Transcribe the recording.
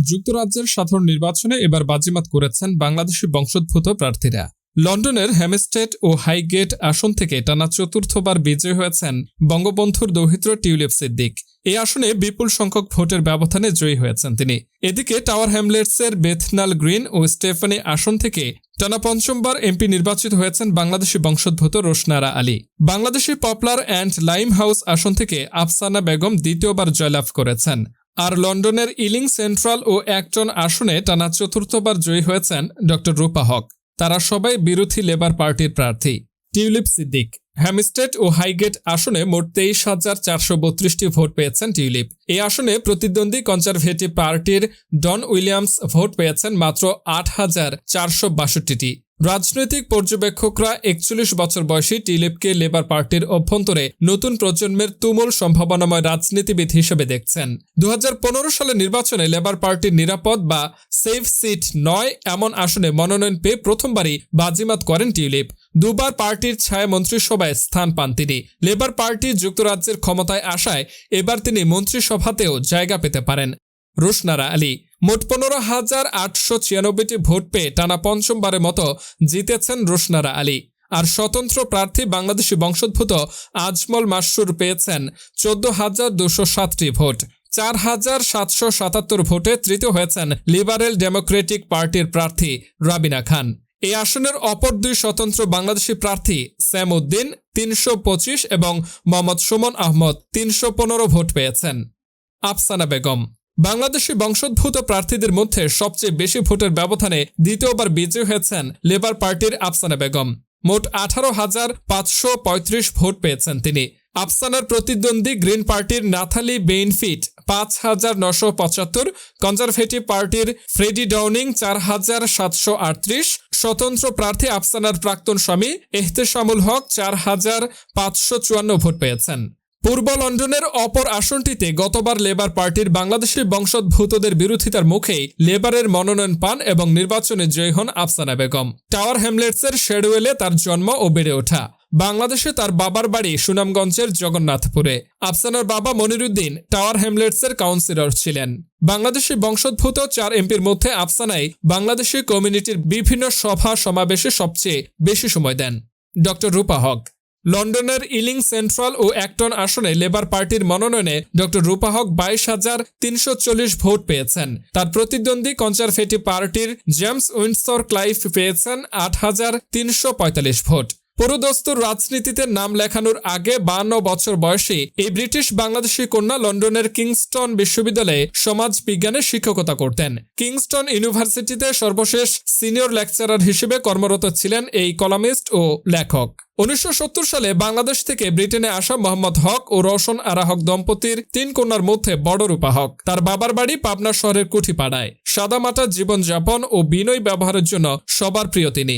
যুক্তরাজ্যের সাধারণ নির্বাচনে এবার বাজিমাত করেছেন বাংলাদেশি বংশোদ্ভূত প্রার্থীরা। লন্ডনের হ্যামস্টেড ও হাইগেট আসন থেকে টানা চতুর্থবার বিজয়ী হয়েছেন বঙ্গবন্ধুর দৌহিত্র টিউলিপ সিদ্দিক। এই আসনে বিপুল সংখ্যক ভোটের ব্যবধানে জয়ী হয়েছেন তিনি। এদিকে টাওয়ার হ্যামলেটসের বেথনাল গ্রিন ও স্টেফানি আসন থেকে টানা পঞ্চমবার এমপি নির্বাচিত হয়েছেন বাংলাদেশি বংশোদ্ভূত রোশনারা আলী। বাংলাদেশি পপুলার অ্যান্ড লাইম হাউস আসন থেকে আফসানা বেগম দ্বিতীয়বার জয়লাভ করেছেন। আর লন্ডনের ইলিং সেন্ট্রাল ও অ্যাক্টন আসনে টানা চতুর্থবার জয়ী হয়েছেন ড রূপা হক। তারা সবাই বিরোধী লেবার পার্টির প্রার্থী। টিউলিপ সিদ্দিক হ্যামস্টেড ও হাইগেট আসনে মোট 23,432টি ভোট পেয়েছেন টিউলিপ। এই আসনে প্রতিদ্বন্দ্বী কনজারভেটিভ পার্টির ডন উইলিয়ামস ভোট পেয়েছেন মাত্র 8,462টি। রাজনৈতিক পর্যবেক্ষকরা 41 বছর বয়সী টিউলিপকে লেবার পার্টির অভ্যন্তরে নতুন প্রজন্মের তুমুল সম্ভাবনাময় রাজনীতিবিদ হিসেবে দেখছেন। 2015 সালের নির্বাচনে লেবার পার্টির নিরাপদ বা সেফ সিট নয় এমন আসনে মনোনয়ন পেয়ে প্রথমবারই বাজিমাত করেন টিউলিপ। দুবার পার্টির ছায়া মন্ত্রিসভায় স্থান পান তিনি। লেবার পার্টি যুক্তরাজ্যের ক্ষমতায় আসায় এবার তিনি মন্ত্রিসভাতেও জায়গা পেতে পারেন। রোশনারা আলী মোট 15,896টি ভোট পেয়ে টানা পঞ্চমবারের মতো জিতেছেন রোশনারা আলী। আর স্বতন্ত্র প্রার্থী বাংলাদেশি বংশোদ্ভূত আজমল মাসরুর পেয়েছেন 14,207টি ভোট। 4,777 ভোটে তৃতীয় হয়েছেন লিবারেল ডেমোক্রেটিক পার্টির প্রার্থী রাবিনা খান। এই আসনের অপর দুই স্বতন্ত্র বাংলাদেশি প্রার্থী স্যাম উদ্দিন 325 এবং মোহাম্মদ সুমন আহমদ 315 ভোট পেয়েছেন। আফসানা বেগম বাংলাদেশি বংশোদ্ভূত প্রার্থীদের মধ্যে সবচেয়ে বেশি ভোটের ব্যবধানে দ্বিতীয়বার বিজয়ী হয়েছেন লেবার পার্টির আফসানা বেগম। মোট 18,535 ভোট পেয়েছেন তিনি। আফসানার প্রতিদ্বন্দ্বী গ্রিন পার্টির নাথালি বেইনফিট 5,975, কনজারভেটিভ পার্টির ফ্রেডি ডাউনিং 4,738, স্বতন্ত্র প্রার্থী আফসানার প্রাক্তন স্বামী এহতেশামুল হক 4,554 ভোট পেয়েছেন। পূর্ব লন্ডনের অপর আসনটিতে গতবার লেবার পার্টির বাংলাদেশি বংশোদ্ভূতদের বিরোধিতার মুখেই লেবারের মনোনয়ন পান এবং নির্বাচনে জয়ী হন আফসানা বেগম। টাওয়ার হ্যামলেটসের শেডওয়েলে তার জন্ম ও বেড়ে ওঠা। বাংলাদেশে তার বাবার বাড়ি সুনামগঞ্জের জগন্নাথপুরে। আফসানার বাবা মনিরুদ্দিন টাওয়ার হ্যামলেটসের কাউন্সিলর ছিলেন। বাংলাদেশি বংশোদ্ভূত 4 এমপির মধ্যে আফসানাই বাংলাদেশি কমিউনিটির বিভিন্ন সভা সমাবেশে সবচেয়ে বেশি সময় দেন। ড রূপা হক লন্ডনের ইলিং সেন্ট্রাল ও অ্যাক্টন আসনে লেবার পার্টির মনোনয়নে ড রূপা হক 22,340 ভোট পেয়েছেন। তার প্রতিদ্বন্দ্বী কনজারভেটিভ পার্টির জেমস উইন্ডসর ক্লাইভ পেয়েছেন 8,345 ভোট। পুরোদস্তুর রাজনীতিতে নাম লেখানোর আগে 52 বছর বয়সী এই ব্রিটিশ বাংলাদেশি কন্যা লন্ডনের কিংস্টন বিশ্ববিদ্যালয়ে সমাজ বিজ্ঞানে শিক্ষকতা করতেন। কিংস্টন ইউনিভার্সিটিতে সর্বশেষ সিনিয়র লেকচারার হিসেবে কর্মরত ছিলেন এই কলামিস্ট ও লেখক। 1970 সালে বাংলাদেশ থেকে ব্রিটেনে আসা মোহাম্মদ হক ও রওশন আরা হক দম্পতির 3 কন্যার মধ্যে বড় রূপা হক। তার বাবার বাড়ি পাবনা শহরের কুঠিপাড়ায়। সাদামাটা জীবনযাপন ও বিনয়ী ব্যবহারের জন্য সবার প্রিয় তিনি।